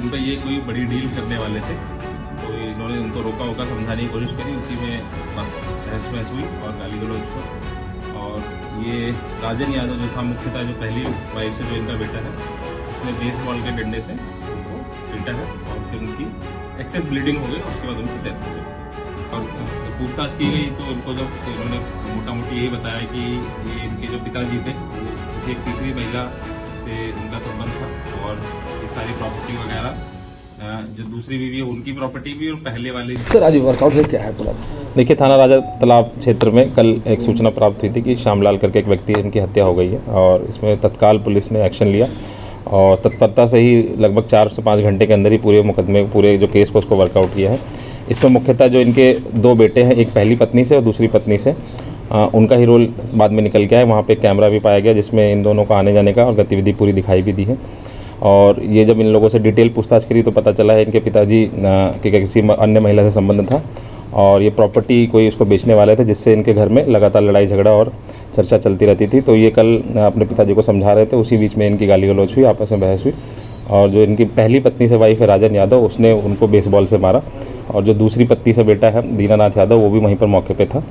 इन पर ये कोई बड़ी डील करने वाले थे, तो इन्होंने उनको रोका वोका समझाने की कोशिश करी। उसी में बहस बहस हुई और गाली गलौज हुआ। और ये राजन यादव जो था मुख्यतः, जो पहली वाइफ से जो इनका बेटा है, उसने बेसबॉल के डंडे से उनको पीटा है और फिर उनकी एक्सेस ब्लीडिंग हो गई। उसके बाद उनकी डेथ हो गई और पूछताछ की गई तो इनको जब इन्होंने मोटा मोटी यही बताया कि ये इनके जो पिताजी थे वो किसी एक तीसरी महिला से उनका संबंध था और ये सारी प्रॉपर्टी वगैरह जो दूसरी बीवी है उनकी प्रॉपर्टी भी और पहले वाले। सर आज वर्कआउट है क्या है पूरा? देखिए, थाना राजा तालाब क्षेत्र में कल एक सूचना प्राप्त हुई थी कि श्यामलाल करके एक व्यक्ति इनकी हत्या हो गई है और इसमें तत्काल पुलिस ने एक्शन लिया और तत्परता से ही लगभग 4 से 5 घंटे के अंदर ही पूरे मुकदमे पूरे जो केस को उसको वर्कआउट किया है। इसमें मुख्यतः जो इनके 2 बेटे हैं, एक पहली पत्नी से और दूसरी पत्नी से, उनका ही रोल बाद में निकल गया है। वहाँ पे कैमरा भी पाया गया जिसमें इन दोनों का आने जाने का और गतिविधि पूरी दिखाई भी दी है। और ये जब इन लोगों से डिटेल पूछताछ करी तो पता चला है इनके पिताजी के किसी अन्य महिला से संबंध था और ये प्रॉपर्टी कोई उसको बेचने वाले थे, जिससे इनके घर में लगातार लड़ाई झगड़ा और चर्चा चलती रहती थी। तो ये कल अपने पिताजी को समझा रहे थे, उसी बीच में इनकी गाली गलौज हुई, आपस में बहस हुई और जो इनकी पहली पत्नी से वाइफ है राजन यादव, उसने उनको बेसबॉल से मारा और जो दूसरी पत्नी से बेटा है दीनानाथ यादव, वो भी वहीं पर मौके पे था।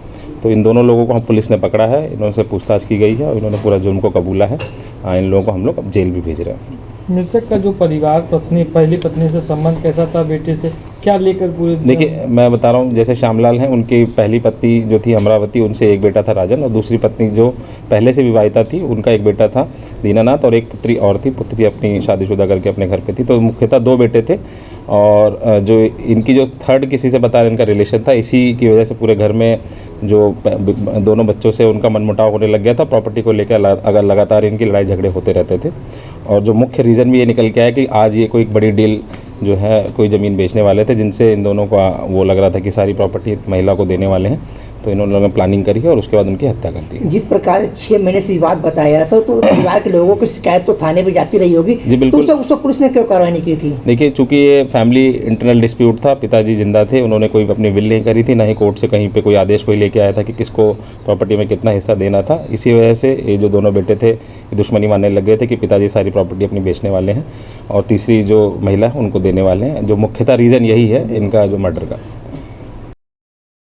तो इन दोनों लोगों को हम पुलिस ने पकड़ा है, इन्होंने से पूछताछ की गई है और इन्होंने पूरा जुर्म को कबूला है। इन लोगों को हम लोग अब जेल भी भेज रहे हैं। मृतक का जो परिवार पहली पत्नी से संबंध कैसा था, बेटे से क्या लेकर पूरे? देखिए, मैं बता रहा हूँ, जैसे श्यामलाल हैं, उनकी पहली पत्नी जो थी अमरावती, उनसे एक बेटा था राजन और दूसरी पत्नी जो पहले से विवाहिता थी उनका एक बेटा था दीनानाथ और एक पुत्री और थी। पुत्री अपनी शादीशुदा करके अपने घर पे थी। तो मुख्यतः 2 बेटे थे और जो इनकी जो थर्ड किसी से बता रहे इनका रिलेशन था, इसी की वजह से पूरे घर में जो दोनों बच्चों से उनका मनमुटाव होने लग गया था। प्रॉपर्टी को लेकर अगर लगातार इनकी लड़ाई झगड़े होते रहते थे और जो मुख्य रीज़न भी ये निकल के आया कि आज ये कोई बड़ी डील जो है कोई ज़मीन बेचने वाले थे, जिनसे इन दोनों का वो लग रहा था कि सारी प्रॉपर्टी महिला को देने वाले हैं। तो इन लोगों ने प्लानिंग करी है और उसके बाद उनकी हत्या कर दी। जिस प्रकार 6 महीने से विवाद बताया जा रहा था, तो परिवार के लोगों की शिकायत तो थाने पे जाती रही होगी। जी बिल्कुल। तो उसको पुलिस ने क्यों कार्रवाई नहीं की थी? देखिए, चूंकि ये फैमिली इंटरनल डिस्प्यूट था, पिताजी जिंदा थे, उन्होंने कोई अपनी विल नहीं करी थी, ना ही कोर्ट से कहीं पे कोई आदेश कोई लेके आया था कि किसको प्रॉपर्टी में कितना हिस्सा देना था। इसी वजह से ये जो दोनों बेटे थे ये दुश्मनी मानने लग गए थे कि पिताजी सारी प्रॉपर्टी अपनी बेचने वाले हैं और तीसरी जो महिला है उनको देने वाले हैं। जो मुख्यतः रीज़न यही है इनका जो मर्डर का।